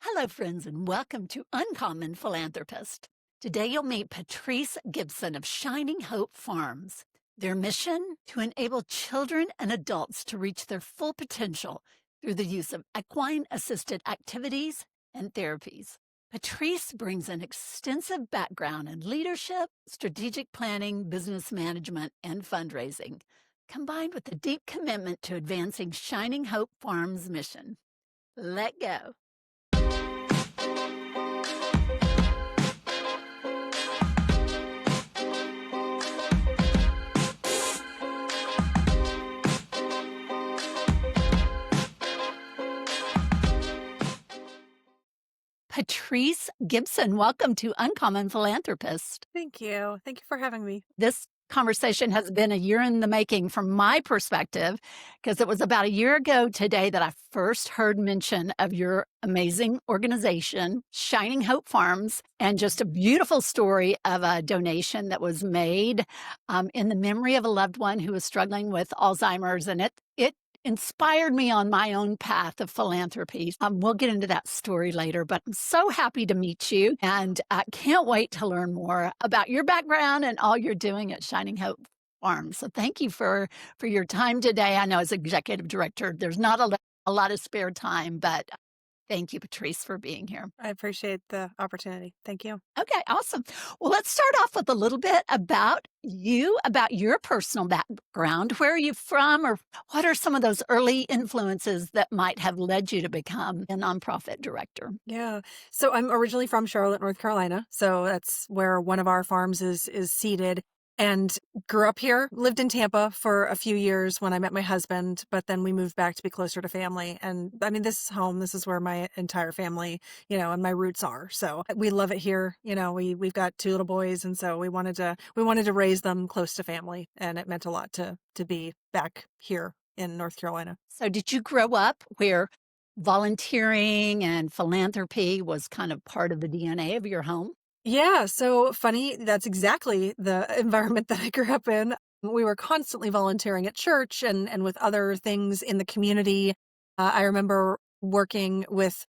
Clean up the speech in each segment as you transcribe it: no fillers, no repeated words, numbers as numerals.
Hello, friends, and welcome to Uncommon Philanthropist. Today, you'll meet Patrice Gibson of Shining Hope Farms. Their mission? To enable children and adults to reach their full potential through the use of equine assisted activities and therapies. Patrice brings an extensive background in leadership, strategic planning, business management, and fundraising, combined with a deep commitment to advancing Shining Hope Farms' mission. Let go. Patrice Gibson, welcome to Uncommon Philanthropist. Thank you. Thank you for having me. This conversation has been a year in the making from my perspective, because it was about a year ago today that I first heard mention of your amazing organization, Shining Hope Farms, and just a beautiful story of a donation that was made in the memory of a loved one who was struggling with Alzheimer's. And it inspired me on my own path of philanthropy. We'll get into that story later, but I'm so happy to meet you, and I can't wait to learn more about your background and all you're doing at Shining Hope Farms. So thank you for your time today. I know as executive director, there's not a lot of spare time, but thank you, Patrice, for being here. I appreciate the opportunity. Thank you. Okay, awesome. Well, let's start off with a little bit about you, about your personal background. Where are you from, or what are some of those early influences that might have led you to become a nonprofit director? Yeah. So I'm originally from Charlotte, North Carolina. So that's where one of our farms is seated. And grew up here, lived in Tampa for a few years when I met my husband, but then we moved back to be closer to family. And I mean, this is home. This is where my entire family, and my roots are. So we love it here. We've got two little boys, and so we wanted to raise them close to family, and it meant a lot to be back here in North Carolina. So did you grow up where volunteering and philanthropy was kind of part of the DNA of your home? Yeah, so funny. That's exactly the environment that I grew up in. We were constantly volunteering at church and with other things in the community. I remember working with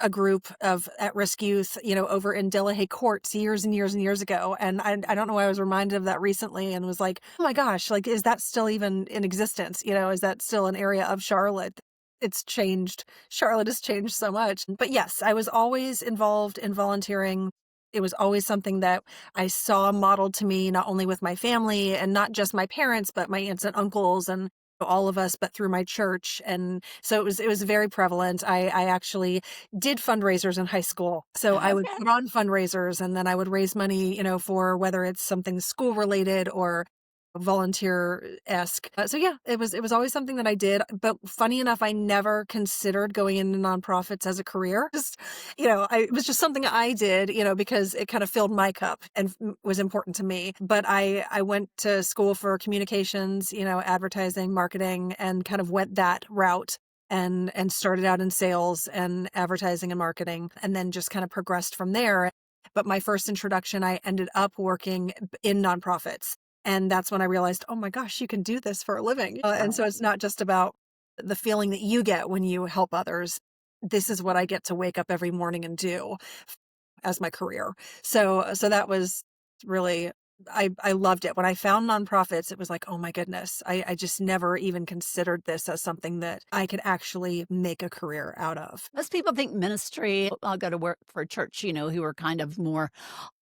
a group of at-risk youth, over in Delahaye courts years and years and years ago. And I don't know why I was reminded of that recently and was like, oh my gosh, like, is that still even in existence? Is that still an area of Charlotte? It's changed. Charlotte has changed so much. But yes, I was always involved in volunteering. It was always something that I saw modeled to me, not only with my family and not just my parents, but my aunts and uncles and all of us, but through my church. And so it was very prevalent. I actually did fundraisers in high school. So I would Okay. put on fundraisers, and then I would raise money, for whether it's something school related or volunteer-esque. So yeah, it was always something that I did. But funny enough, I never considered going into nonprofits as a career. Just, it was just something I did, because it kind of filled my cup and was important to me. But I went to school for communications, advertising, marketing, and kind of went that route. And started out in sales and advertising and marketing, and then just kind of progressed from there. But my first introduction, I ended up working in nonprofits. And that's when I realized, oh my gosh, you can do this for a living. And so it's not just about the feeling that you get when you help others. This is what I get to wake up every morning and do as my career. So that was really, I loved it. When I found nonprofits, it was like, oh my goodness, I just never even considered this as something that I could actually make a career out of. Most people think ministry, I'll go to work for a church, who are kind of more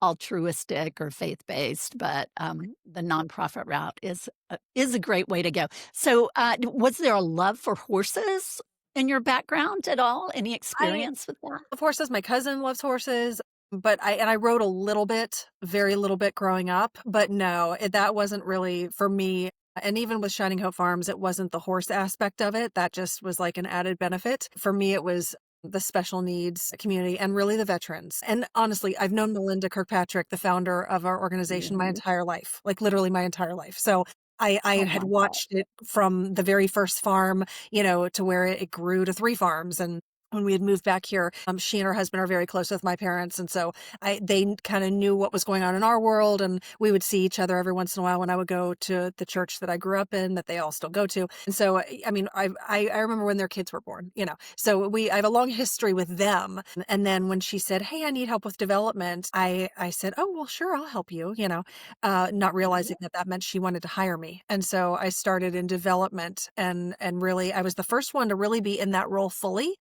altruistic or faith-based, but the nonprofit route is a great way to go. So was there a love for horses in your background at all? Any I experience with that? love horses. My cousin loves horses. But I rode a little bit, very little bit growing up, but no, that wasn't really for me. And even with Shining Hope Farms, it wasn't the horse aspect of it. That just was like an added benefit. For me, it was the special needs community and really the veterans. And honestly, I've known Melinda Kirkpatrick, the founder of our organization, my Mhm. entire life, like literally my entire life. So I Oh had my God. watched it from the very first farm, to where it grew to 3 farms and when we had moved back here, she and her husband are very close with my parents, and so they kind of knew what was going on in our world, and we would see each other every once in a while when I would go to the church that I grew up in, that they all still go to. And so, I mean, I remember when their kids were born, So I have a long history with them. And then when she said, "Hey, I need help with development," I said, "Oh, well, sure, I'll help you," not realizing that that meant she wanted to hire me. And so I started in development, and really, I was the first one to really be in that role fully.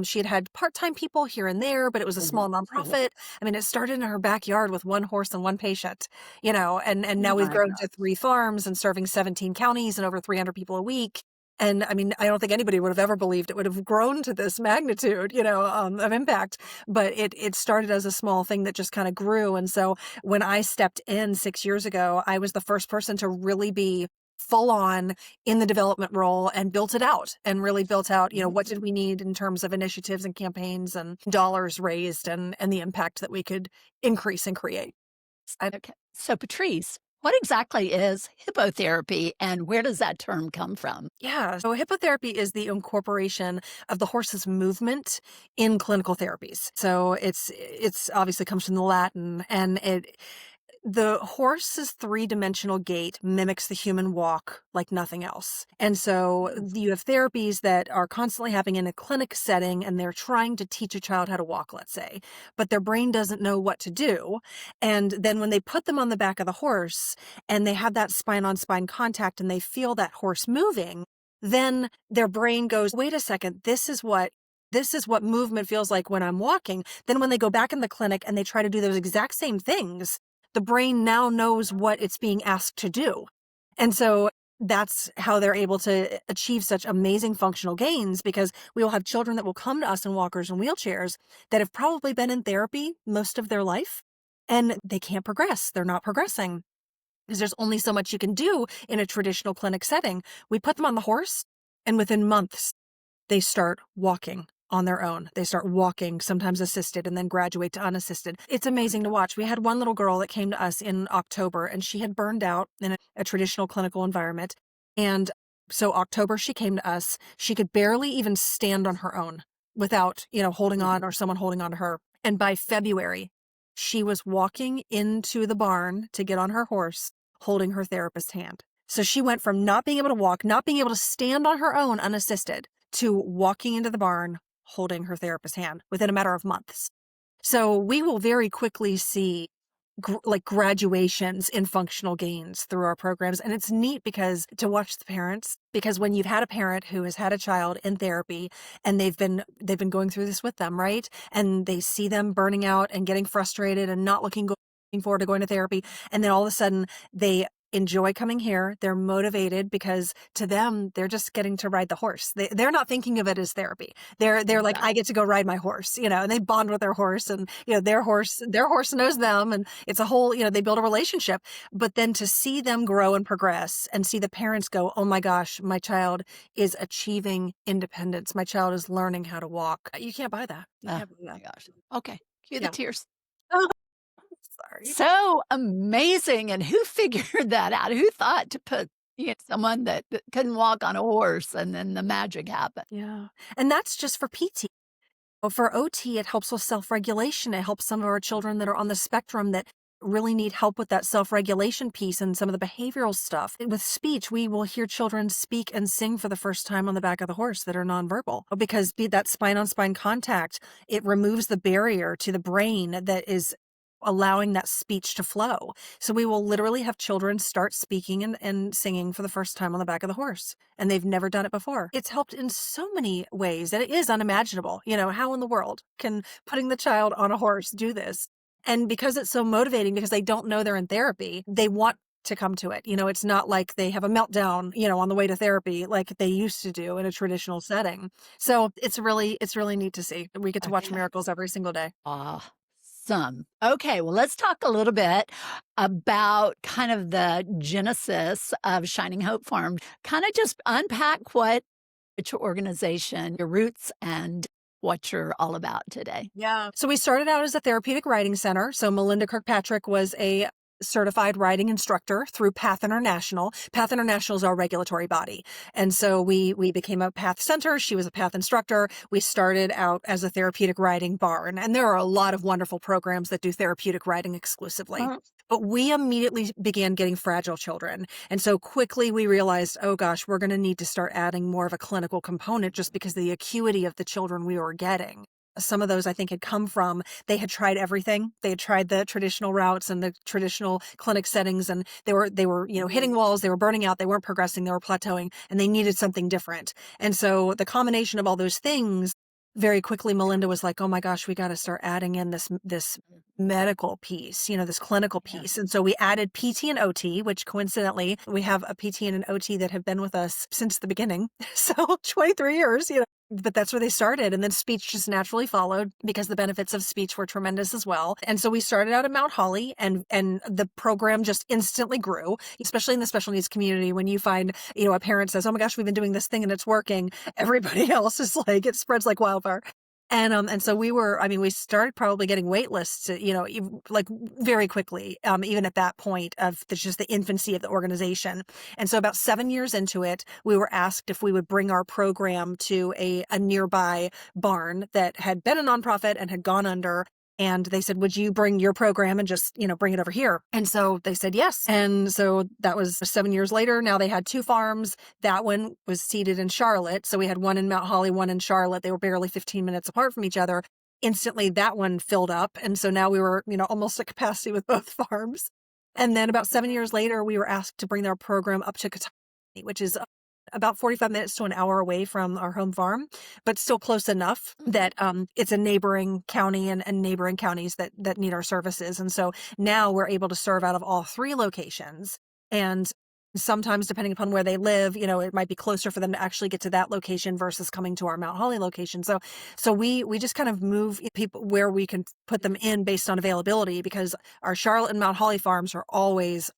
She had had part-time people here and there, but it was a small nonprofit. I mean, it started in her backyard with one horse and one patient, and now we've My grown God. to 3 farms and serving 17 counties and over 300 people a week. And I mean, I don't think anybody would have ever believed it would have grown to this magnitude, of impact. But it started as a small thing that just kind of grew. And so when I stepped in 6 years ago, I was the first person to really be full on in the development role and built it out and really built out, what did we need in terms of initiatives and campaigns and dollars raised and the impact that we could increase and create. I, Okay. So, Patrice, what exactly is hippotherapy and where does that term come from? yeah. So hippotherapy is the incorporation of the horse's movement in clinical therapies. So it's obviously comes from the Latin, and the horse's three-dimensional gait mimics the human walk like nothing else. And so you have therapies that are constantly happening in a clinic setting, and they're trying to teach a child how to walk, let's say, but their brain doesn't know what to do. And then when they put them on the back of the horse and they have that spine-on-spine contact and they feel that horse moving, then their brain goes, wait a second, this is what movement feels like when I'm walking. Then when they go back in the clinic and they try to do those exact same things, the brain now knows what it's being asked to do. And so that's how they're able to achieve such amazing functional gains, because we will have children that will come to us in walkers and wheelchairs that have probably been in therapy most of their life and they can't progress. They're not progressing because there's only so much you can do in a traditional clinic setting. We put them on the horse, and within months, they start walking on their own. They start walking, sometimes assisted, and then graduate to unassisted. It's amazing to watch. We had one little girl that came to us in October, and she had burned out in a traditional clinical environment. And so October, she came to us. She could barely even stand on her own without, holding on or someone holding on to her. And by February, she was walking into the barn to get on her horse, holding her therapist's hand. So she went from not being able to walk, not being able to stand on her own unassisted, to walking into the barn, holding her therapist's hand within a matter of months. So we will very quickly see graduations in functional gains through our programs. And it's neat because to watch the parents, because when you've had a parent who has had a child in therapy and they've been going through this with them, right? And they see them burning out and getting frustrated and not looking forward to going to therapy. And then all of a sudden they enjoy coming here. They're motivated because to them, they're just getting to ride the horse. They're not thinking of it as therapy. They're like, I get to go ride my horse, and they bond with their horse, and their horse knows them, and it's a whole, they build a relationship. But then to see them grow and progress and see the parents go, oh my gosh, my child is achieving independence. My child is learning how to walk. You can't buy that. You Oh can't buy my that. gosh. Okay. Cue the Yeah. tears. Oh, sorry. So amazing. And who figured that out? Who thought to put someone that couldn't walk on a horse and then the magic happened? Yeah. And that's just for PT. For OT, it helps with self-regulation. It helps some of our children that are on the spectrum that really need help with that self-regulation piece and some of the behavioral stuff. With speech, we will hear children speak and sing for the first time on the back of the horse that are nonverbal, because that spine-on-spine contact, it removes the barrier to the brain that is allowing that speech to flow. So we will literally have children start speaking and singing for the first time on the back of the horse, and they've never done it before. It's helped in so many ways that it is unimaginable. How in the world can putting the child on a horse do this? And because it's so motivating, because they don't know they're in therapy, they want to come to it. It's not like they have a meltdown, on the way to therapy like they used to do in a traditional setting. So it's really neat to see. We get to watch Okay. miracles every single day. Awesome. Okay, well, let's talk a little bit about kind of the genesis of Shining Hope Farm. Kind of just unpack what it's your organization, your roots, and what you're all about today. Yeah. So we started out as a therapeutic riding center. So Melinda Kirkpatrick was a certified riding instructor through Path International. Path International is our regulatory body. And so we became a Path center. She was a Path instructor. We started out as a therapeutic riding barn. And there are a lot of wonderful programs that do therapeutic riding exclusively. Uh, But we immediately began getting fragile children. And so quickly we realized, oh gosh, we're going to need to start adding more of a clinical component just because of the acuity of the children we were getting. Some of those I think had come from, they had tried everything. They had tried the traditional routes and the traditional clinic settings, and they were, hitting walls, they were burning out, they weren't progressing, they were plateauing, and they needed something different. And so the combination of all those things, very quickly Melinda was like, "Oh my gosh, we got to start adding in this medical piece, this clinical yeah. piece." And so we added PT and OT, which coincidentally, we have a PT and an OT that have been with us since the beginning. So 23 years. But that's where they started. And then speech just naturally followed because the benefits of speech were tremendous as well. And so we started out at Mount Holly, and the program just instantly grew, especially in the special needs community. When you find, a parent says, "Oh my gosh, we've been doing this thing and it's working," everybody else is like, it spreads like wildfire. And so we started probably getting wait lists, like very quickly, even at that point of just the infancy of the organization. And so about 7 years into it, we were asked if we would bring our program to a nearby barn that had been a nonprofit and had gone under. And they said, "Would you bring your program and just, bring it over here?" And so they said yes. And so that was 7 years later. Now they had 2 farms. That one was seated in Charlotte. So we had one in Mount Holly, one in Charlotte. They were barely 15 minutes apart from each other. Instantly, that one filled up. And so now we were, almost at capacity with both farms. And then about 7 years later, we were asked to bring their program up to Catawba, which is about 45 minutes to an hour away from our home farm, but still close enough that it's a neighboring county and neighboring counties that need our services. And so now we're able to serve out of all 3 locations. And sometimes, depending upon where they live, it might be closer for them to actually get to that location versus coming to our Mount Holly location. So we just kind of move people where we can put them in based on availability, because our Charlotte and Mount Holly farms are always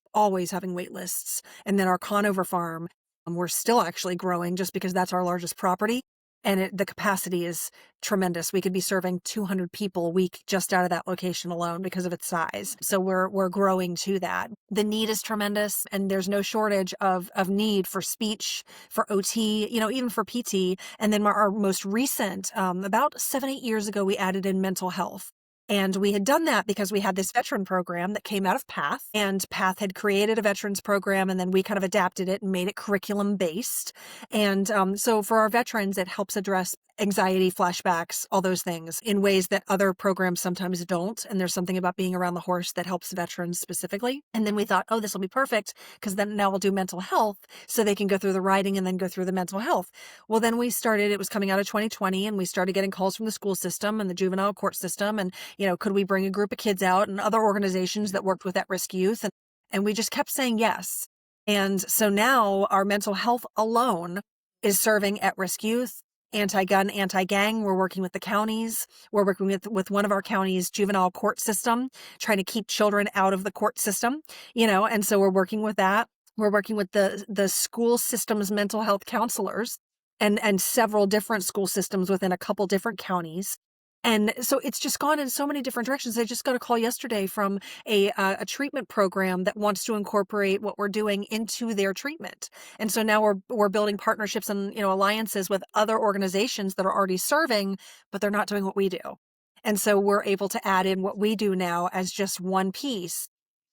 having wait lists. And then our Conover farm, we're still actually growing just because that's our largest property. And the capacity is tremendous. We could be serving 200 people a week just out of that location alone because of its size. So we're growing to that. The need is tremendous, and there's no shortage of need for speech, for OT, even for PT. And then our most recent, about 7-8 years ago, we added in mental health. And we had done that because we had this veteran program that came out of Path, and Path had created a veterans program, and then we kind of adapted it and made it curriculum based. And so for our veterans, it helps address anxiety, flashbacks, all those things in ways that other programs sometimes don't. And there's something about being around the horse that helps veterans specifically. And then we thought, oh, this will be perfect, because then now we'll do mental health so they can go through the riding and then go through the mental health. Well, then it was coming out of 2020, and we started getting calls from the school system and the juvenile court system. And could we bring a group of kids out, and other organizations that worked with at-risk youth? And we just kept saying yes. And so now our mental health alone is serving at-risk youth, anti-gun, anti-gang. We're working with the counties. We're working with one of our counties' juvenile court system, trying to keep children out of the court system, and so we're working with that. We're working with the school system's mental health counselors and several different school systems within a couple different counties. And so it's just gone in so many different directions. I just got a call yesterday from a treatment program that wants to incorporate what we're doing into their treatment. And so now we're building partnerships and alliances with other organizations that are already serving, but they're not doing what we do. And so we're able to add in what we do now as just one piece.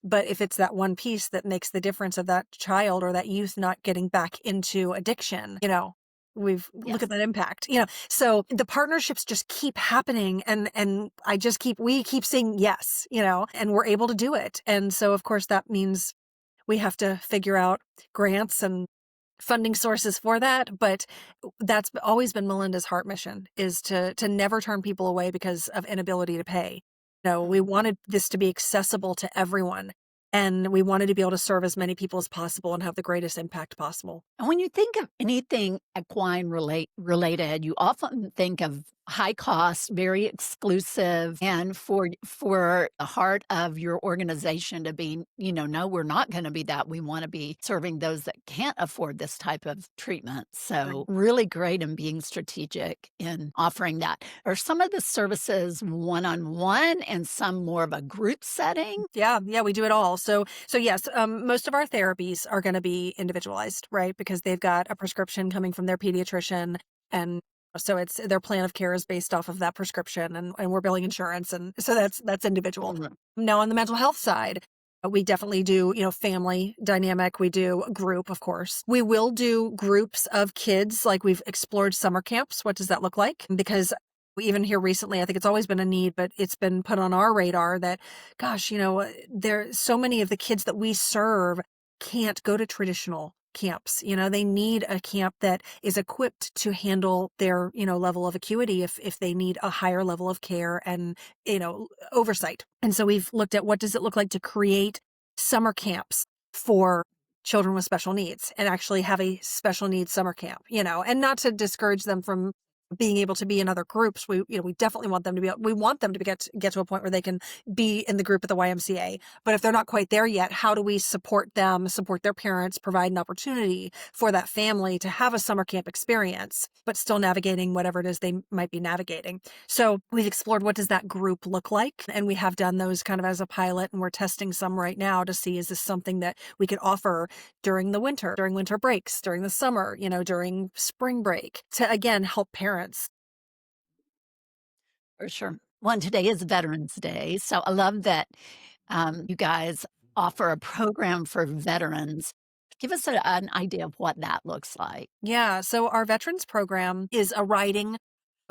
But if it's that one piece that makes the difference of that child or that youth not getting back into addiction, look at Yes. that impact, so the partnerships just keep happening, and we keep saying yes, and we're able to do it. And so of course that means we have to figure out grants and funding sources for that. But that's always been Melinda's heart mission, is to never turn people away because of inability to pay. We wanted this to be accessible to everyone, and we wanted to be able to serve as many people as possible and have the greatest impact possible. And when you think of anything equine related, you often think of high cost, very exclusive, and for the heart of your organization to be, no, we're not gonna be that. We wanna be serving those that can't afford this type of treatment. Right. So, really great in being strategic in offering that. Are some of the services one-on-one and some more of a group setting? Yeah, yeah, we do it all. So yes, most of our therapies are going to be individualized, right? Because they've got a prescription coming from their pediatrician, and so it's their plan of care is based off of that prescription, and we're billing insurance, and so that's individual. Mhm. Now on the mental health side, we definitely do, family dynamic. We do group, of course. We will do groups of kids, like we've explored summer camps. What does that look like? Because even here recently, I think it's always been a need, but it's been put on our radar that, gosh, there so many of the kids that we serve can't go to traditional camps. They need a camp that is equipped to handle their, level of acuity if they need a higher level of care and, oversight. And so we've looked at what does it look like to create summer camps for children with special needs and actually have a special needs summer camp, and not to discourage them from being able to be in other groups. We definitely want them to we want them to get to a point where they can be in the group at the YMCA. But if they're not quite there yet, how do we support them, support their parents, provide an opportunity for that family to have a summer camp experience, but still navigating whatever it is they might be navigating. So we've explored what does that group look like? And we have done those kind of as a pilot, and we're testing some right now to see is this something that we could offer during winter breaks, during the summer, during spring break to again help parents. For sure. Well, and today is Veterans Day, so I love that, you guys offer a program for veterans. Give us an idea of what that looks like. Yeah, so our veterans program is a riding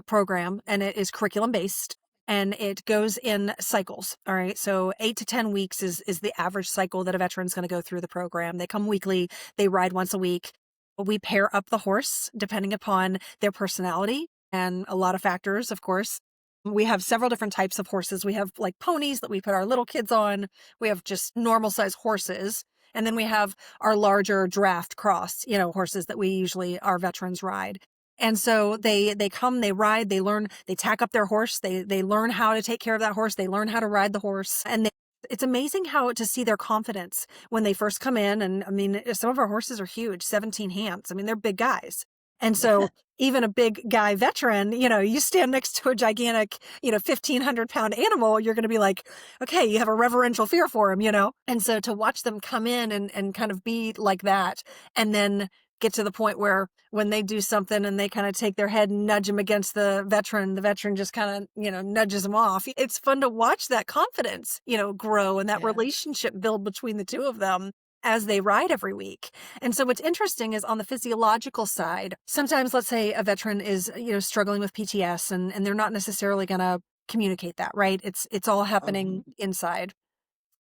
program, and it is curriculum based, and it goes in cycles. All right. So 8 to 10 weeks is the average cycle that a veteran's going to go through the program. They come weekly, they ride once a week. We pair up the horse depending upon their personality and a lot of factors, of course. We have several different types of horses. We have like ponies that we put our little kids on. We have just normal size horses. And then we have our larger draft cross, horses that we usually our veterans ride. And so they come, they ride, they learn, they tack up their horse, they learn how to take care of that horse, they learn how to ride the horse. And it's amazing how to see their confidence when they first come in. And I mean, some of our horses are huge, 17 hands. I mean, they're big guys. And so even a big guy veteran, you stand next to a gigantic, 1,500-pound animal, you're going to be like, okay, you have a reverential fear for him. And so to watch them come in and kind of be like that, and then get to the point where when they do something and they kind of take their head and nudge them against the veteran just kind of, nudges them off. It's fun to watch that confidence, grow and that Yeah. relationship build between the two of them as they ride every week. And so what's interesting is on the physiological side, sometimes let's say a veteran is, struggling with PTS and they're not necessarily going to communicate that, right? It's all happening inside.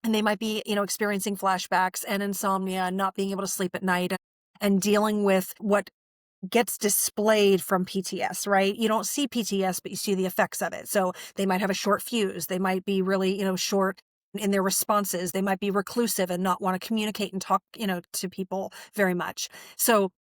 And they might be, experiencing flashbacks and insomnia and not being able to sleep at night and dealing with what gets displayed from PTS, right? You don't see PTS, but you see the effects of it. So they might have a short fuse. They might be really, short in their responses. They might be reclusive and not want to communicate and talk, to people very much. So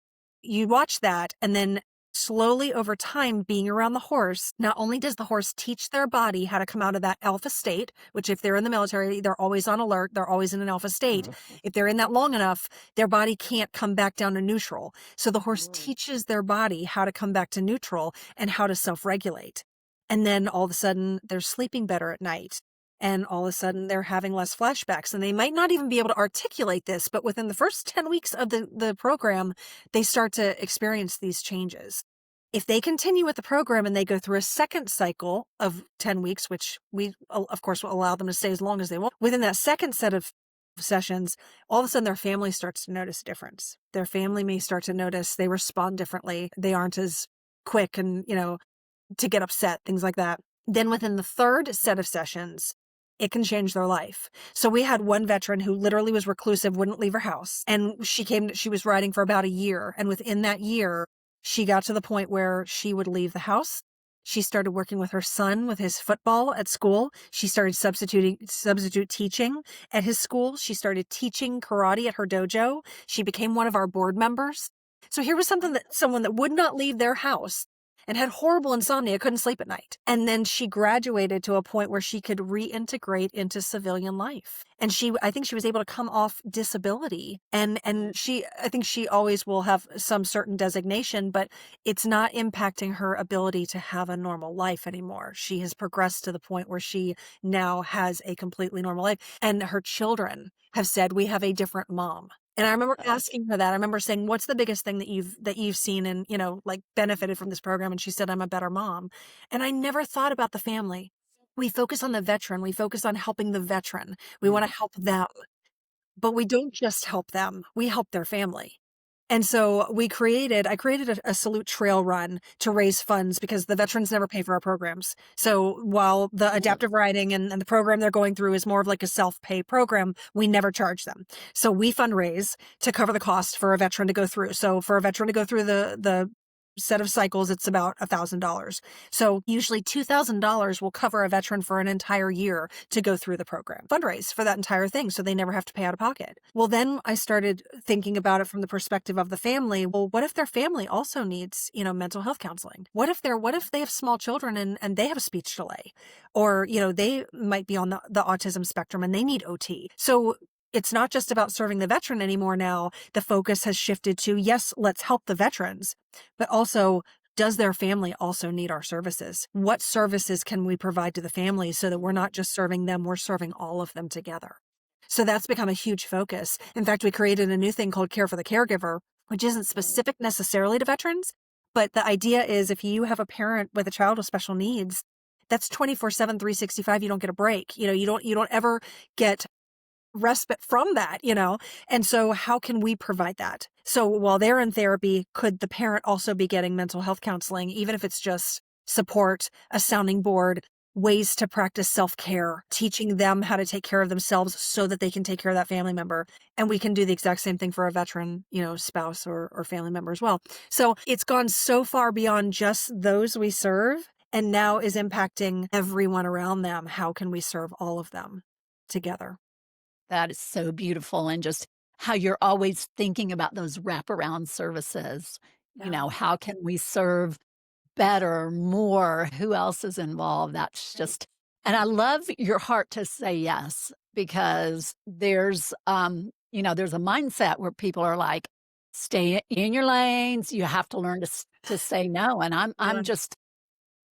you watch that, and then slowly over time being around the horse, not only does the horse teach their body how to come out of that alpha state, which if they're in the military, they're always on alert, they're always in an alpha state. If they're in that long enough, their body can't come back down to neutral. So the horse teaches their body how to come back to neutral and how to self-regulate. And then all of a sudden they're sleeping better at night. And all of a sudden they're having less flashbacks, and they might not even be able to articulate this, but within the first 10 weeks of the program, they start to experience these changes. If they continue with the program and they go through a second cycle of 10 weeks, which we, of course, will allow them to stay as long as they want, within that second set of sessions, all of a sudden their family starts to notice a difference. Their family may start to notice they respond differently. They aren't as quick and, to get upset, things like that. Then within the third set of sessions, it can change their life. So we had one veteran who literally was reclusive, wouldn't leave her house. And she was riding for about a year. And within that year, she got to the point where she would leave the house. She started working with her son with his football at school. She started substitute teaching at his school. She started teaching karate at her dojo. She became one of our board members. So here was someone that would not leave their house. and had horrible insomnia, couldn't sleep at night. And then she graduated to a point where she could reintegrate into civilian life. And I think she was able to come off disability. And I think she always will have some certain designation, but it's not impacting her ability to have a normal life anymore. She has progressed to the point where she now has a completely normal life. And her children have said, we have a different mom. And I remember asking her that. I remember saying, what's the biggest thing that you've seen and, like benefited from this program? And she said, I'm a better mom. And I never thought about the family. We focus on the veteran. We focus on helping the veteran. We want to help them, but we don't just help them. We help their family. And so I created a salute trail run to raise funds because the veterans never pay for our programs. So while the adaptive riding and the program they're going through is more of like a self-pay program, we never charge them. So we fundraise to cover the cost for a veteran to go through. So for a veteran to go through the set of cycles, it's about $1,000. So usually $2,000 will cover a veteran for an entire year to go through the program, fundraise for that entire thing. So they never have to pay out of pocket. Well, then I started thinking about it from the perspective of the family. Well, what if their family also needs, mental health counseling? What if they have small children and they have a speech delay, or, they might be on the autism spectrum and they need OT. So it's not just about serving the veteran anymore now. The focus has shifted to, yes, let's help the veterans, but also, does their family also need our services? What services can we provide to the family so that we're not just serving them, we're serving all of them together? So that's become a huge focus. In fact, we created a new thing called Care for the Caregiver, which isn't specific necessarily to veterans, but the idea is if you have a parent with a child with special needs, that's 24/7, 365. You don't get a break. You don't ever get respite from that, And so how can we provide that? So while they're in therapy, could the parent also be getting mental health counseling, even if it's just support, a sounding board, ways to practice self-care, teaching them how to take care of themselves so that they can take care of that family member. And we can do the exact same thing for a veteran, spouse or family member as well. So it's gone so far beyond just those we serve and now is impacting everyone around them. How can we serve all of them together? That is so beautiful, and just how you're always thinking about those wraparound services. Yeah. How can we serve better, more? Who else is involved? That's Right. just, and I love your heart to say yes, because there's a mindset where people are like, stay in your lanes. You have to learn to say no. And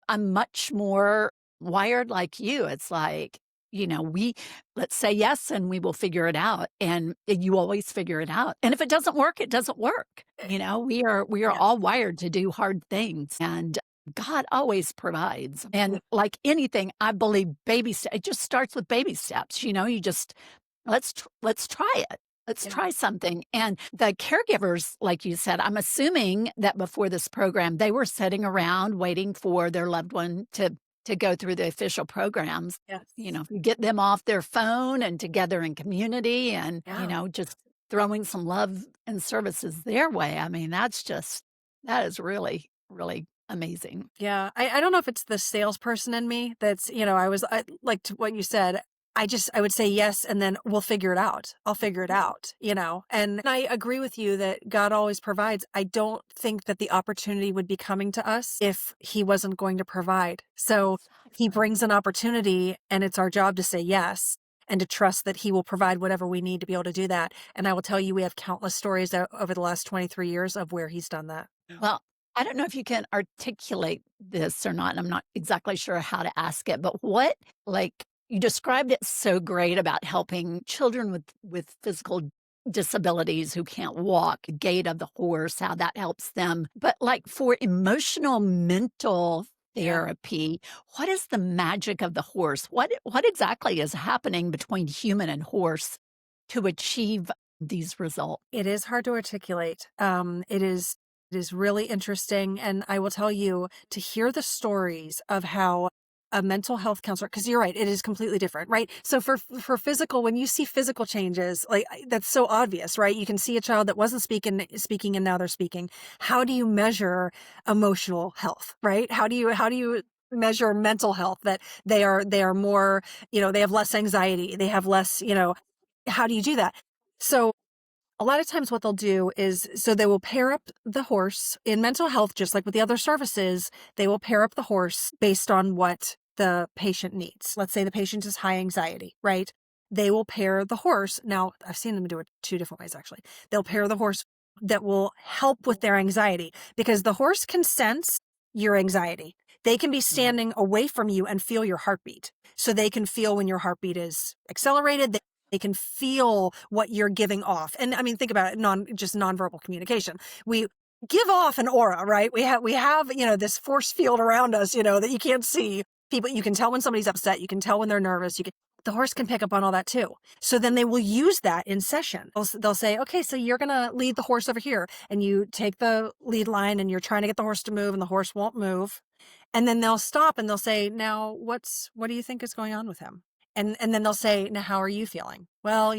I'm much more wired like you. It's like, we let's say yes and we will figure it out. And you always figure it out. And if it doesn't work, it doesn't work. We are Yes. all wired to do hard things, and God always provides. And like anything, I believe it just starts with baby steps. You just let's try it. Let's Yeah. try something. And the caregivers, like you said, I'm assuming that before this program, they were sitting around waiting for their loved one to go through the official programs. Yes. Get them off their phone and together in community and, Yeah. just throwing some love and services their way. I mean, that is really, really amazing. Yeah. I don't know if it's the salesperson in me that's, like to what you said. I would say yes, and then we'll figure it out. I'll figure it out, And I agree with you that God always provides. I don't think that the opportunity would be coming to us if he wasn't going to provide. So he Exactly. brings an opportunity, and it's our job to say yes and to trust that he will provide whatever we need to be able to do that. And I will tell you, we have countless stories over the last 23 years of where he's done that. Yeah. Well, I don't know if you can articulate this or not, and I'm not exactly sure how to ask it, but you described it so great about helping children with physical disabilities who can't walk, gait of the horse, how that helps them. But like for emotional mental Yeah. therapy, what is the magic of the horse? What exactly is happening between human and horse to achieve these results? It is hard to articulate. It is really interesting, and I will tell you, to hear the stories of how a mental health counselor, because you're right, it is completely different, right? So for physical, when you see physical changes, like that's so obvious, right? You can see a child that wasn't speaking and now they're speaking. How do you measure emotional health, right? How do you measure mental health, that they are more, they have less anxiety, they have less, how do you do that? So A lot of times what they'll do is, so they will pair up the horse in mental health, just like with the other services, they will pair up the horse based on what the patient needs. Let's say the patient is high anxiety, right? They will pair the horse. Now, I've seen them do it two different ways, actually. They'll pair the horse that will help with their anxiety, because the horse can sense your anxiety. They can be standing away from you and feel your heartbeat. So they can feel when your heartbeat is accelerated. They can feel what you're giving off. And I mean, think about it, just nonverbal communication. We give off an aura, right? We have, this force field around us, that you can't see. People, you can tell when somebody's upset. You can tell when they're nervous. The horse can pick up on all that too. So then they will use that in session. They'll say, okay, so you're going to lead the horse over here, and you take the lead line and you're trying to get the horse to move, and the horse won't move. And then they'll stop and they'll say, now what do you think is going on with him? And then they'll say, now, how are you feeling? Well,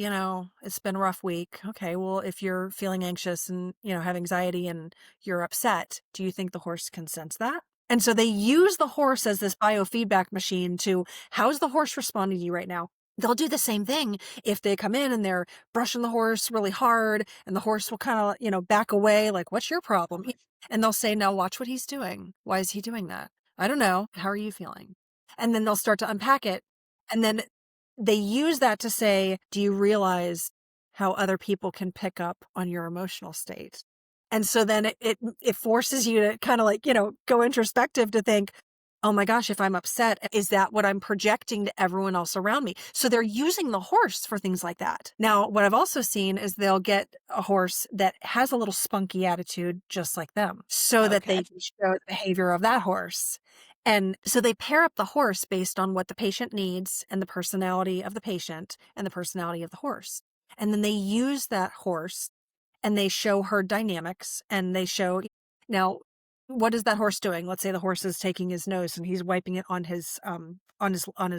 it's been a rough week. Okay, well, if you're feeling anxious and, have anxiety and you're upset, do you think the horse can sense that? And so they use the horse as this biofeedback machine to, how's the horse responding to you right now? They'll do the same thing if they come in and they're brushing the horse really hard, and the horse will kind of, back away, like, what's your problem? And they'll say, now watch what he's doing. Why is he doing that? I don't know. How are you feeling? And then they'll start to unpack it. And then they use that to say, do you realize how other people can pick up on your emotional state? And so then it forces you to kind of go introspective to think, oh my gosh, if I'm upset, is that what I'm projecting to everyone else around me? So they're using the horse for things like that. Now, what I've also seen is they'll get a horse that has a little spunky attitude just like them, so that they can show the behavior of that horse. And so they pair up the horse based on what the patient needs and the personality of the patient and the personality of the horse. And then they use that horse and they show her dynamics, and they show, now, what is that horse doing? Let's say the horse is taking his nose and he's wiping it on his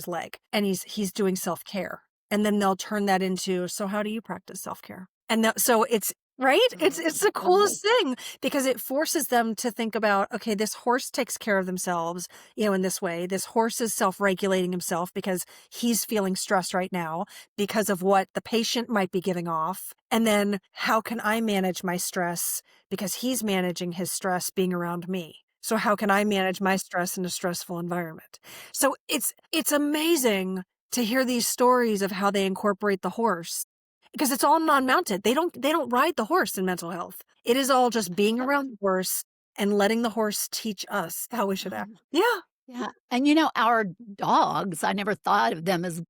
leg, and he's doing self-care. And then they'll turn that into, so how do you practice self-care? And so it's right. It's the coolest thing, because it forces them to think about, okay, this horse takes care of themselves, in this way. This horse is self-regulating himself because he's feeling stress right now because of what the patient might be giving off. And then how can I manage my stress because he's managing his stress being around me? So how can I manage my stress in a stressful environment? So it's amazing to hear these stories of how they incorporate the horse, because it's all non-mounted. They don't ride the horse in mental health. It is all just being around the horse and letting the horse teach us how we should act. Yeah. Yeah. And our dogs, I never thought of them as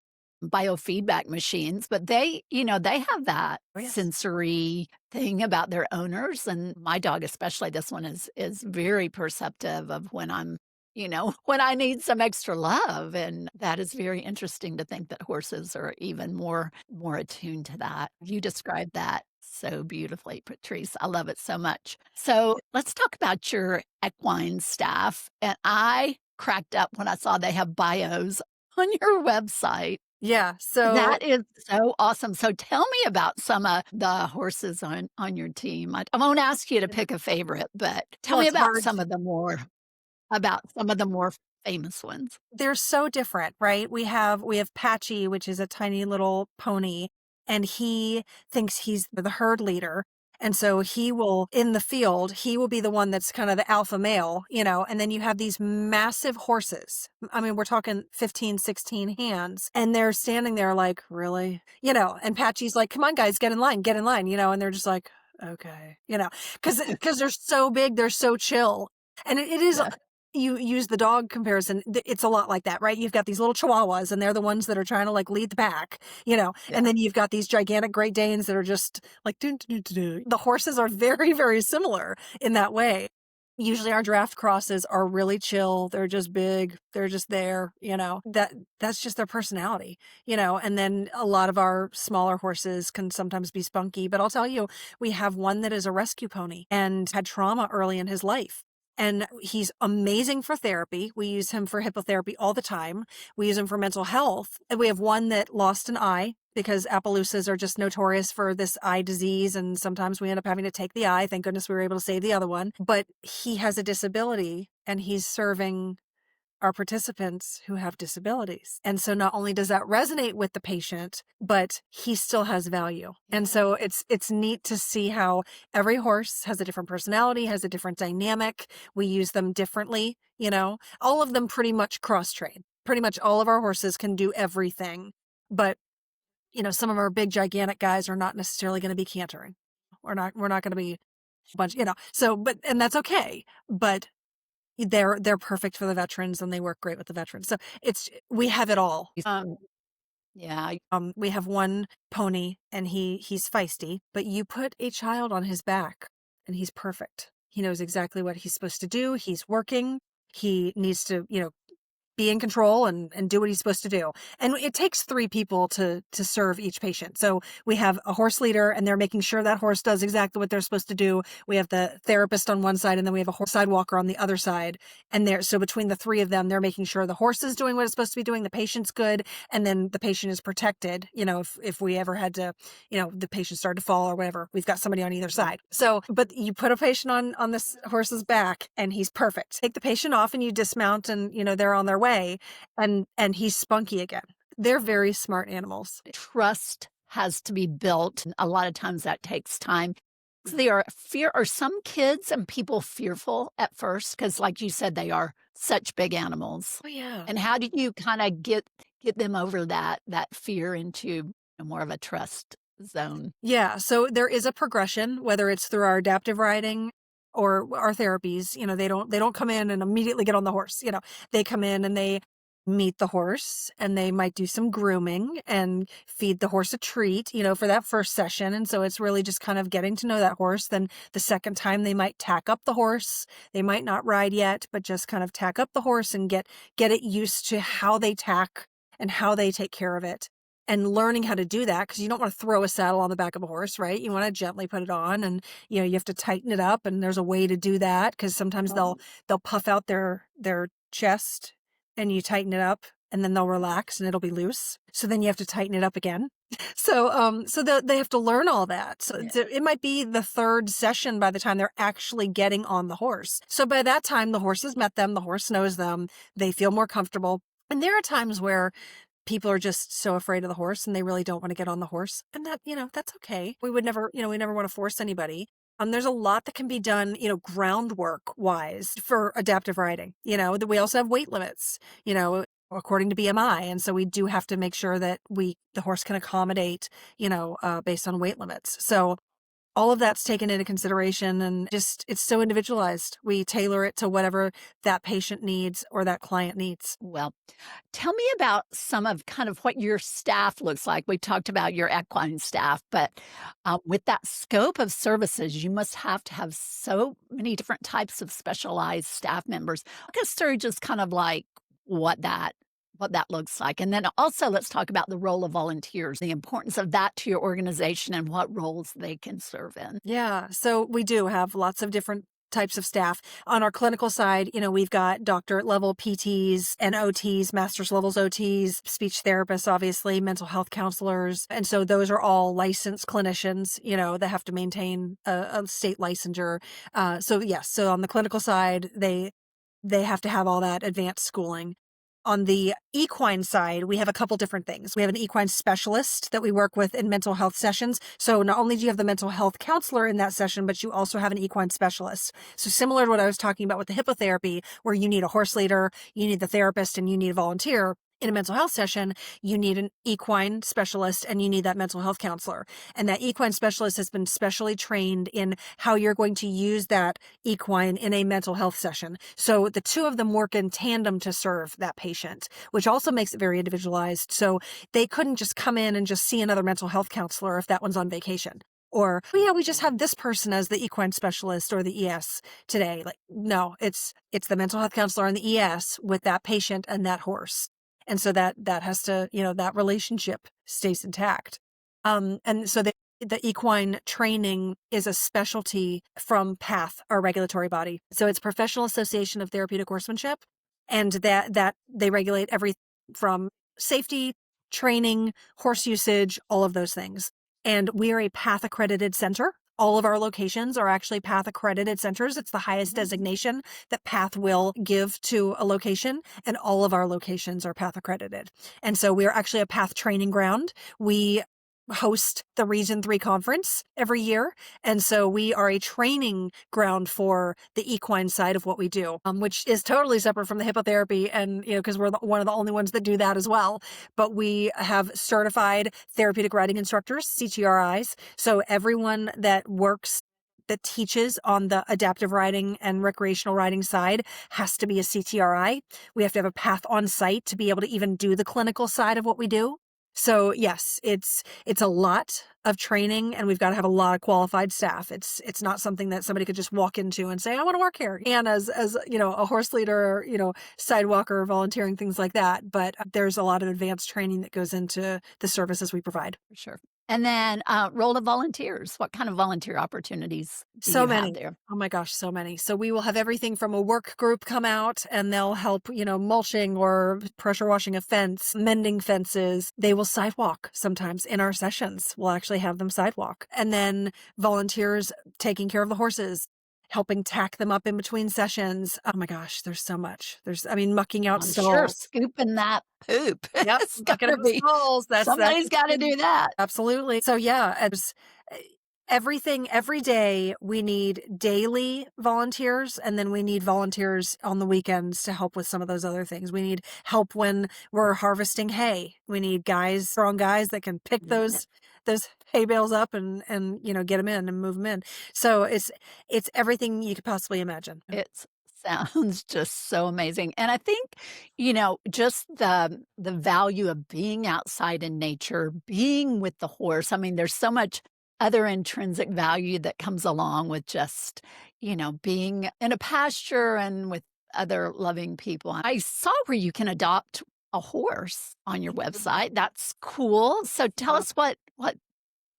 biofeedback machines, but they have that Oh, yes. sensory thing about their owners. And my dog, especially this one, is very perceptive of when I'm, when I need some extra love. And that is very interesting to think that horses are even more attuned to that. You described that so beautifully, Patrice. I love it so much. So let's talk about your equine staff. And I cracked up when I saw they have bios on your website. Yeah. So That is so awesome. So tell me about some of the horses on your team. I won't ask you to pick a favorite, but tell well, me it's about hard. some of the more famous ones. They're so different, right? We have Patchy, which is a tiny little pony, and he thinks he's the herd leader. And so he will, in the field, he will be the one that's kind of the alpha male, and then you have these massive horses. I mean, we're talking 15, 16 hands, and they're standing there like, really? And Patchy's like, come on, guys, get in line, and they're just like, okay, because they're so big, they're so chill. And it is, Yeah. you use the dog comparison. It's a lot like that, right? You've got these little chihuahuas, and they're the ones that are trying to lead the pack, Yeah. and then you've got these gigantic Great Danes that are just like, doo, doo, doo, doo. The horses are very, very similar in that way. Usually our draft crosses are really chill. They're just big. They're just there, that's just their personality, and then a lot of our smaller horses can sometimes be spunky, but I'll tell you, we have one that is a rescue pony and had trauma early in his life. And he's amazing for therapy. We use him for hippotherapy all the time. We use him for mental health. And we have one that lost an eye because Appaloosas are just notorious for this eye disease. And sometimes we end up having to take the eye. Thank goodness we were able to save the other one. But he has a disability and he's serving are participants who have disabilities. And so not only does that resonate with the patient, but he still has value. And so it's neat to see how every horse has a different personality, has a different dynamic. We use them differently, all of them pretty much cross train. Pretty much all of our horses can do everything. But, some of our big gigantic guys are not necessarily going to be cantering. We're not going to be a bunch, and that's okay. But they're perfect for the veterans and they work great with the veterans. So we have it all. Yeah. We have one pony and he's feisty, but you put a child on his back and he's perfect. He knows exactly what he's supposed to do. He's working. He needs to, be in control and do what he's supposed to do. And it takes 3 people to serve each patient. So we have a horse leader and they're making sure that horse does exactly what they're supposed to do. We have the therapist on one side and then we have a horse sidewalker on the other side. And so between the 3 of them, they're making sure the horse is doing what it's supposed to be doing, the patient's good, and then the patient is protected. If we ever had to, the patient started to fall or whatever, we've got somebody on either side. So, but you put a patient on this horse's back and he's perfect. Take the patient off and you dismount and, they're on their way and he's spunky again. They're very smart animals. Trust has to be built. A lot of times that takes time. Are some kids and people fearful at first? Because like you said, they are such big animals. Oh yeah. And how did you kind of get them over that fear into more of a trust zone? Yeah. So there is a progression, whether it's through our adaptive riding or our therapies. They don't come in and immediately get on the horse. They come in and they meet the horse and they might do some grooming and feed the horse a treat, for that first session. And so it's really just kind of getting to know that horse. Then the second time they might tack up the horse. They might not ride yet, but just kind of tack up the horse and get it used to how they tack and how they take care of it. And learning how to do that, because you don't want to throw a saddle on the back of a horse, right? You want to gently put it on and, you have to tighten it up. And there's a way to do that because sometimes they'll puff out their chest and you tighten it up and then they'll relax and it'll be loose. So then you have to tighten it up again. So they have to learn all that. So it might be the 3rd session by the time they're actually getting on the horse. So by that time, the horse has met them, the horse knows them, they feel more comfortable. And there are times where people are just so afraid of the horse and they really don't want to get on the horse. And that, that's okay. We would never, we never want to force anybody. There's a lot that can be done, groundwork wise for adaptive riding. We also have weight limits, according to BMI. And so we do have to make sure that the horse can accommodate, based on weight limits. So all of that's taken into consideration and just, it's so individualized. We tailor it to whatever that patient needs or that client needs. Well, tell me about some of kind of what your staff looks like. We talked about your equine staff, but with that scope of services, you must have to have so many different types of specialized staff members. Walk us through just kind of like what that looks like. And then also let's talk about the role of volunteers, the importance of that to your organization and what roles they can serve in. Yeah. So we do have lots of different types of staff. On our clinical side, we've got doctorate level PTs and OTs, master's levels OTs, speech therapists, obviously, mental health counselors. And so those are all licensed clinicians, that have to maintain a state licensure. So on the clinical side, they have to have all that advanced schooling. On the equine side, we have a couple different things. We have an equine specialist that we work with in mental health sessions. So not only do you have the mental health counselor in that session, but you also have an equine specialist. So similar to what I was talking about with the hippotherapy, where you need a horse leader, you need the therapist, and you need a volunteer. In a mental health session, you need an equine specialist and you need that mental health counselor. And that equine specialist has been specially trained in how you're going to use that equine in a mental health session. So the 2 of them work in tandem to serve that patient, which also makes it very individualized. So they couldn't just come in and just see another mental health counselor if that one's on vacation. Or, we just have this person as the equine specialist or the ES today. Like, no, it's the mental health counselor and the ES with that patient and that horse. And so that has to, that relationship stays intact. And so the equine training is a specialty from PATH, our regulatory body. So it's Professional Association of Therapeutic Horsemanship. And that they regulate everything from safety, training, horse usage, all of those things. And we are a PATH accredited center. All of our locations are actually PATH accredited centers. It's the highest designation that PATH will give to a location, and all of our locations are PATH accredited. And so we're actually a PATH training ground. We host the Region 3 conference every year. And so we are a training ground for the equine side of what we do, which is totally separate from the hippotherapy. And, because we're one of the only ones that do that as well. But we have certified therapeutic riding instructors, CTRIs. So everyone that teaches on the adaptive riding and recreational riding side has to be a CTRI. We have to have a PATH on site to be able to even do the clinical side of what we do. So yes, it's a lot of training, and we've got to have a lot of qualified staff. It's not something that somebody could just walk into and say, I want to work here. And as a horse leader, sidewalker, volunteering, things like that. But there's a lot of advanced training that goes into the services we provide. For sure. And then role of volunteers. What kind of volunteer opportunities do So you many. have there? Oh my gosh, so many. So we will have everything from a work group come out, and they'll help, mulching or pressure washing a fence, mending fences. They will sidewalk sometimes in our sessions. We'll actually have them sidewalk. And then volunteers taking care of the horses, helping tack them up in between sessions. Oh my gosh, there's so much. Mucking out I'm stalls. sure scooping that poop. Yep, It's mucking gotta out be. stalls. Somebody's got to do that. Absolutely. So yeah, everything, every day we need daily volunteers, and then we need volunteers on the weekends to help with some of those other things. We need help when we're harvesting hay. We need strong guys that can pick those hay bales up and get them in and move them in. So it's everything you could possibly imagine. It sounds just so amazing. And I think, just the value of being outside in nature, being with the horse. I mean, there's so much other intrinsic value that comes along with just, being in a pasture and with other loving people. I saw where you can adopt a horse on your website. That's cool. So tell us what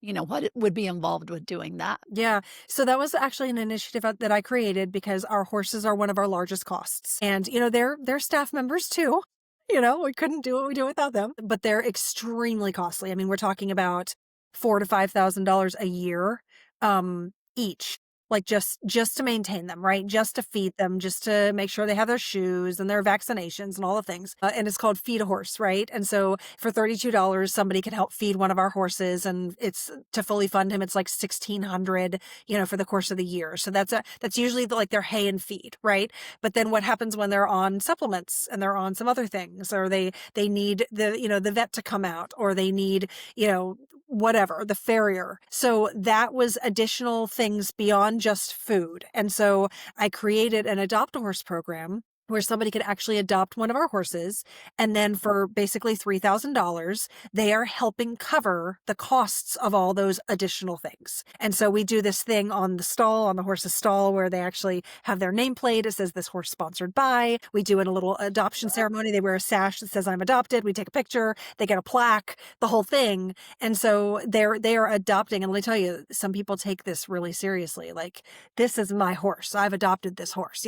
it would be involved with doing that. Yeah. So that was actually an initiative that I created because our horses are one of our largest costs. And, they're staff members too. We couldn't do what we do without them, but they're extremely costly. I mean, we're talking about $4,000 to $5,000 a year, each. Like just to maintain them, right? Just to feed them, just to make sure they have their shoes and their vaccinations and all the things. And it's called Feed a Horse, right? And so for $32, somebody can help feed one of our horses, and it's to fully fund him. It's like $1,600, for the course of the year. So that's usually like their hay and feed, right? But then what happens when they're on supplements and they're on some other things, or they need the vet to come out, or they need, whatever, the farrier. So that was additional things beyond just food. And so I created an Adopt a Horse program where somebody could actually adopt one of our horses. And then for basically $3,000, they are helping cover the costs of all those additional things. And so we do this thing on the horse's stall, where they actually have their nameplate. It says this horse sponsored by. We do in a little adoption ceremony. They wear a sash that says I'm adopted. We take a picture. They get a plaque, the whole thing. And so they are adopting. And let me tell you, some people take this really seriously. Like, this is my horse. I've adopted this horse,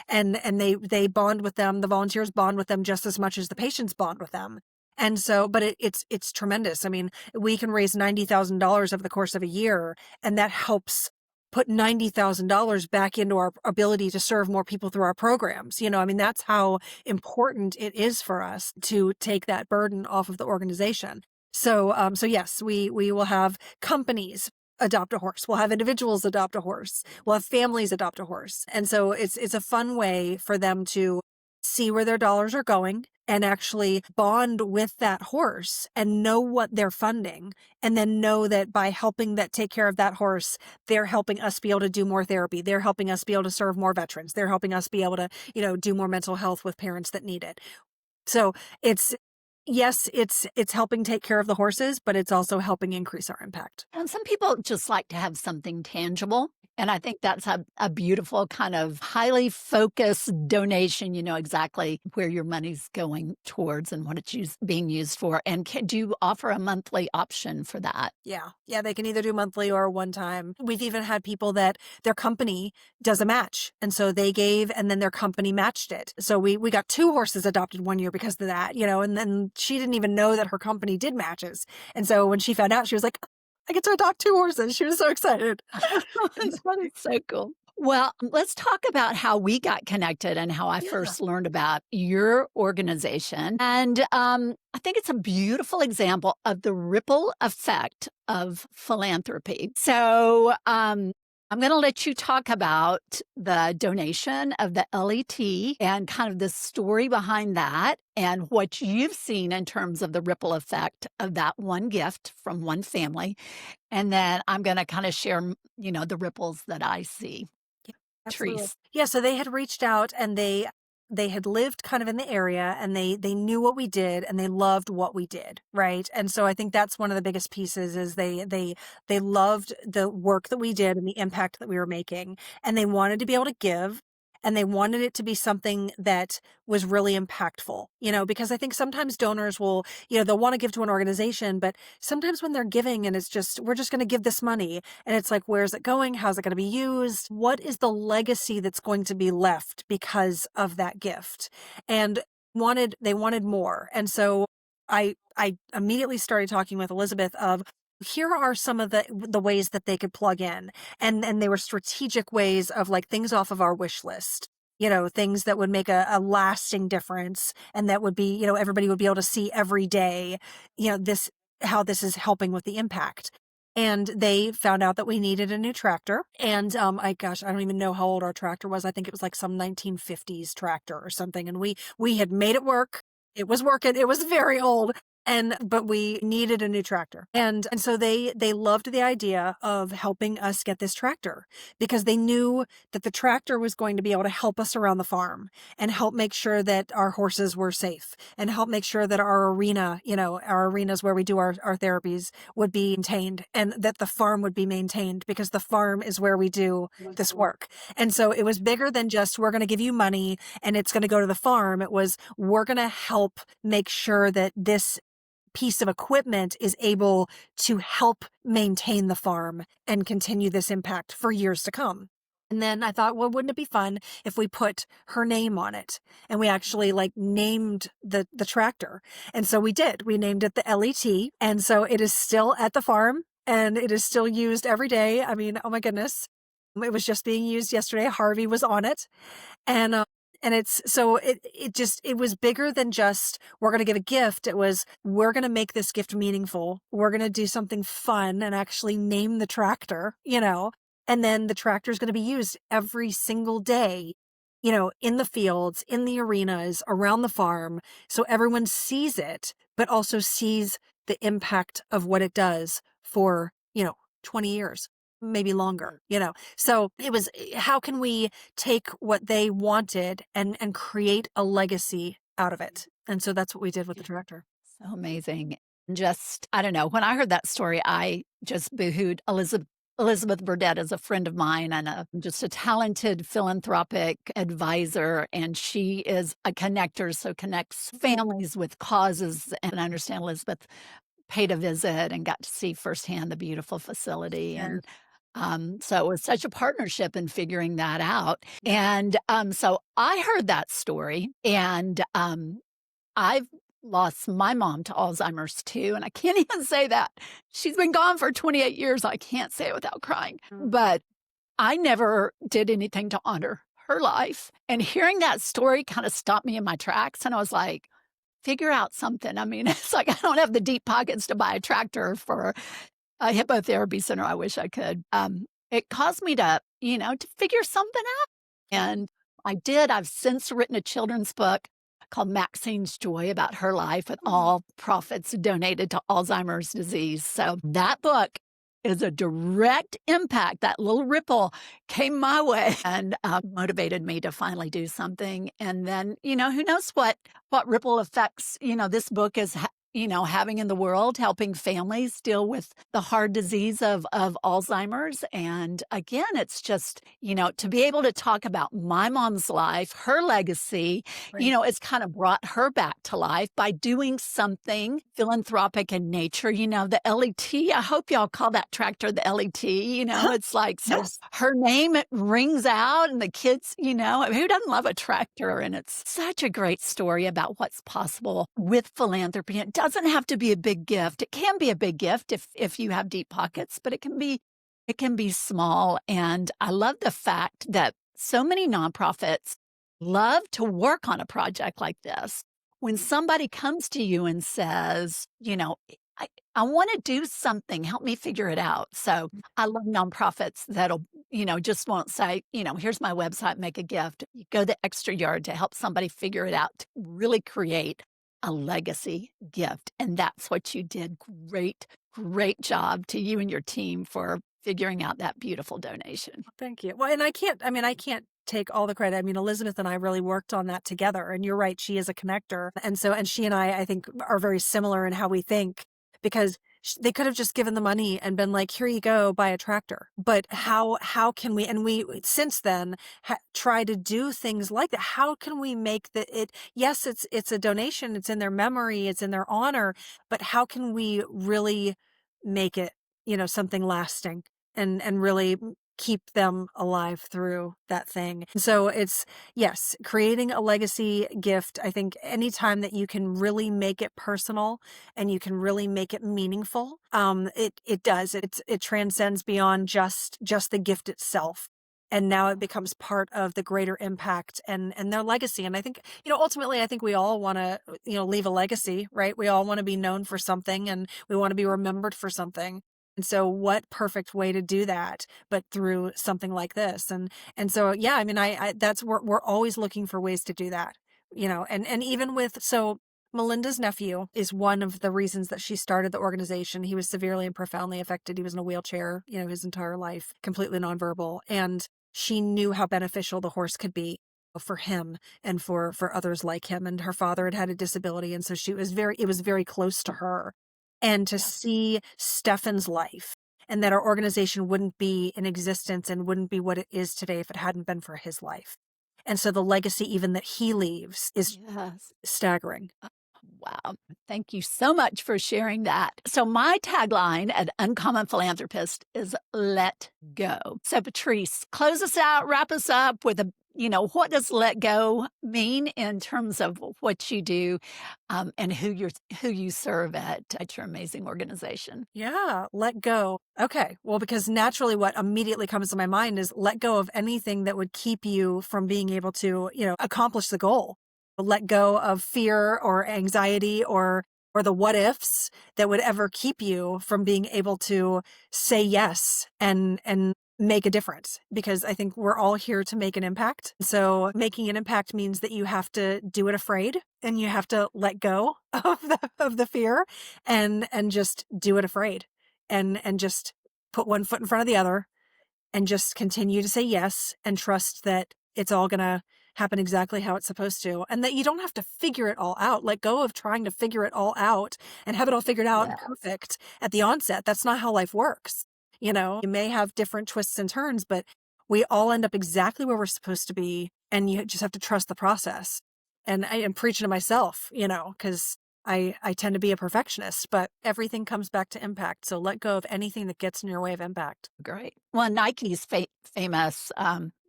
and they bond with them. The volunteers bond with them just as much as the patients bond with them. And so, but it's tremendous. I mean, we can raise $90,000 over the course of a year, and that helps put $90,000 back into our ability to serve more people through our programs. That's how important it is for us to take that burden off of the organization. So yes, we will have companies adopt a horse. We'll have individuals adopt a horse. We'll have families adopt a horse. And so it's a fun way for them to see where their dollars are going and actually bond with that horse and know what they're funding. And then know that by helping take care of that horse, they're helping us be able to do more therapy. They're helping us be able to serve more veterans. They're helping us be able to, do more mental health with parents that need it. So yes, it's helping take care of the horses, but it's also helping increase our impact. And some people just like to have something tangible. And I think that's a beautiful kind of highly focused donation. You know exactly where your money's going towards and what it's being used for. And do you offer a monthly option for that? Yeah. Yeah, they can either do monthly or one time. We've even had people that their company does a match. And so they gave, and then their company matched it. So we got 2 horses adopted one year because of that, and then she didn't even know that her company did matches. And so when she found out, she was like, I get to adopt 2 horses. She was so excited. And That is so cool. Well, let's talk about how we got connected and how I yeah, first learned about your organization. And I think it's a beautiful example of the ripple effect of philanthropy. So I'm going to let you talk about the donation of the LET and kind of the story behind that and what you've seen in terms of the ripple effect of that one gift from one family. And then I'm gonna kinda share, the ripples that I see. yeah, absolutely. Trees. Yeah, so they had reached out and they had lived kind of in the area and they knew what we did and they loved what we did, right? And so I think that's one of the biggest pieces is they loved the work that we did and the impact that we were making and they wanted to be able to give and they wanted it to be something that was really impactful, because I think sometimes donors will, they'll want to give to an organization, but sometimes when they're giving and it's just, we're just going to give this money and it's like, where's it going? How's it going to be used? What is the legacy that's going to be left because of that gift? And they wanted more. And so I immediately started talking with Elizabeth of here are some of the ways that they could plug in. And they were strategic ways of like things off of our wish list. Things that would make a lasting difference and that would be, everybody would be able to see every day, this how this is helping with the impact. And they found out that we needed a new tractor. And I don't even know how old our tractor was. I think it was like some 1950s tractor or something. And we had made it work. It was working. It was very old. But we needed a new tractor. And so they loved the idea of helping us get this tractor because they knew that the tractor was going to be able to help us around the farm and help make sure that our horses were safe and help make sure that our arena, our arenas where we do our therapies would be maintained and that the farm would be maintained because the farm is where we do this work. And so it was bigger than just, we're going to give you money and it's going to go to the farm. It was, we're going to help make sure that this piece of equipment is able to help maintain the farm and continue this impact for years to come. And then I thought, well, wouldn't it be fun if we put her name on it? And we actually like named the tractor. And so we did. We named it the LET. And so it is still at the farm and it is still used every day. I mean, oh my goodness. It was just being used yesterday. Harvey was on it. And it's so it was bigger than just we're going to give a gift. It was we're going to make this gift meaningful. We're going to do something fun and actually name the tractor, and then the tractor is going to be used every single day, in the fields, in the arenas, around the farm. So everyone sees it, but also sees the impact of what it does for, 20 years. Maybe longer, So it was, how can we take what they wanted and create a legacy out of it? And so that's what we did with the tractor. So amazing. Just, I don't know, when I heard that story, I just boohooed Elizabeth Burdett is a friend of mine and just a talented philanthropic advisor. And she is a connector, so connects families with causes. And I understand Elizabeth paid a visit and got to see firsthand the beautiful facility. Yeah. And so it was such a partnership in figuring that out. And so I heard that story, and I've lost my mom to Alzheimer's too. And I can't even say that. She's been gone for 28 years. I can't say it without crying. But I never did anything to honor her life. And hearing that story kind of stopped me in my tracks. And I was like, figure out something. I mean, it's like I don't have the deep pockets to buy a tractor for a hippotherapy center. I wish I could. It caused me to, to figure something out. And I did. I've since written a children's book called Maxine's Joy about her life with all profits donated to Alzheimer's disease. So that book is a direct impact. That little ripple came my way and motivated me to finally do something. And then, who knows what ripple effects, this book is having in the world, helping families deal with the hard disease of Alzheimer's. And again, it's just, to be able to talk about my mom's life, her legacy, Right. It's kind of brought her back to life by doing something philanthropic in nature. The LET, I hope y'all call that tractor the LET, it's like, so Yes. her name, it rings out and the kids, who doesn't love a tractor? And it's such a great story about what's possible with philanthropy. It doesn't doesn't have to be a big gift. It can be a big gift if you have deep pockets, but it can be small. And I love the fact that so many nonprofits love to work on a project like this. When somebody comes to you and says, I, I want to do something, help me figure it out. So I love nonprofits that'll, just won't say, here's my website, make a gift. You go the extra yard to help somebody figure it out, to really create a legacy gift. And that's what you did. Great, great job to you and your team for figuring out that beautiful donation. Thank you. Well, and I can't take all the credit. I mean, Elizabeth and I really worked on that together. And you're right, she is a connector. And she and I think, are very similar in how we think, because they could have just given the money and been like, here you go, buy a tractor. But how can we, and we, since then, try to do things like that? How can we make yes, it's a donation, it's in their memory, it's in their honor, but how can we really make it, something lasting and really keep them alive through that thing? So it's, yes, creating a legacy gift. I think anytime that you can really make it personal and you can really make it meaningful, it transcends beyond just the gift itself. And now it becomes part of the greater impact and their legacy. And I think, ultimately, I think we all want to, leave a legacy, right? We all want to be known for something, and we want to be remembered for something. And so what perfect way to do that, but through something like this. And so, yeah, I mean, I that's, we're always looking for ways to do that, and even so Melinda's nephew is one of the reasons that she started the organization. He was severely and profoundly affected. He was in a wheelchair, his entire life, completely nonverbal. And she knew how beneficial the horse could be for him and for others like him. And her father had a disability. And so it was very close to her. And to see Stefan's life, and that our organization wouldn't be in existence and wouldn't be what it is today if it hadn't been for his life. And so the legacy even that he leaves is Yes. staggering. Wow. Thank you so much for sharing that. So, my tagline at Uncommon Philanthropist is let go. So, Patrice, close us out, wrap us up with what does let go mean in terms of what you do and who you serve at your amazing organization? Yeah, let go. Okay. Well, because naturally what immediately comes to my mind is let go of anything that would keep you from being able to, accomplish the goal. Let go of fear or anxiety or the what ifs that would ever keep you from being able to say yes and make a difference, because I think we're all here to make an impact. So making an impact means that you have to do it afraid, and you have to let go of the fear and just do it afraid, and just put one foot in front of the other and just continue to say yes and trust that it's all going to happen exactly how it's supposed to, and that you don't have to figure it all out. Let go of trying to figure it all out and have it all figured out and Yeah. perfect at the onset. That's not how life works. You may have different twists and turns, but we all end up exactly where we're supposed to be, and you just have to trust the process. And I am preaching to myself, because I tend to be a perfectionist, but everything comes back to impact. So let go of anything that gets in your way of impact. Great. Well, Nike's famous,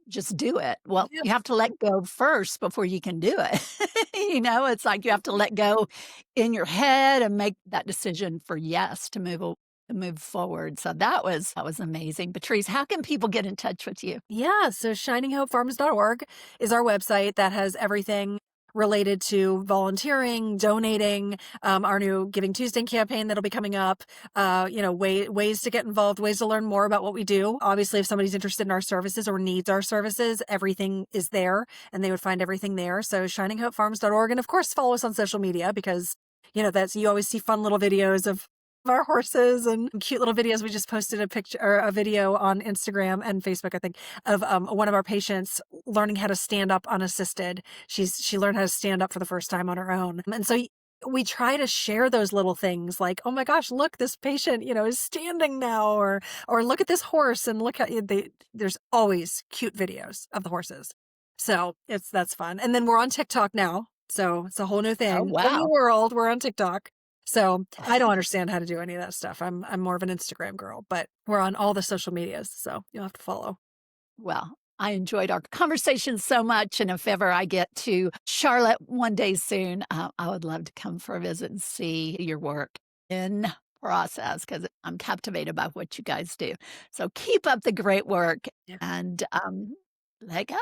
just do it. Well, Yeah. you have to let go first before you can do it. It's like you have to let go in your head and make that decision for yes to move forward. So that was amazing. Patrice, how can people get in touch with you? Yeah, so shininghopefarms.org is our website that has everything related to volunteering, donating, our new Giving Tuesday campaign that'll be coming up, ways to get involved, ways to learn more about what we do. Obviously, if somebody's interested in our services or needs our services, everything is there, and they would find everything there. So shininghopefarms.org, and of course, follow us on social media, because you always see fun little videos of our horses and cute little videos. We just posted a picture or a video on Instagram and Facebook, I think, of one of our patients learning how to stand up unassisted. She learned how to stand up for the first time on her own. And so we try to share those little things like, oh my gosh, look, this patient, is standing now, or look at this horse, and look at there's always cute videos of the horses. So that's fun. And then we're on TikTok now. So it's a whole new Oh, thing. Whole new wow. world. We're on TikTok. So I don't understand how to do any of that stuff. I'm more of an Instagram girl, but we're on all the social medias, so you'll have to follow. Well, I enjoyed our conversation so much, and if ever I get to Charlotte one day soon, I would love to come for a visit and see your work in process because I'm captivated by what you guys do. So keep up the great work Yeah. and let go.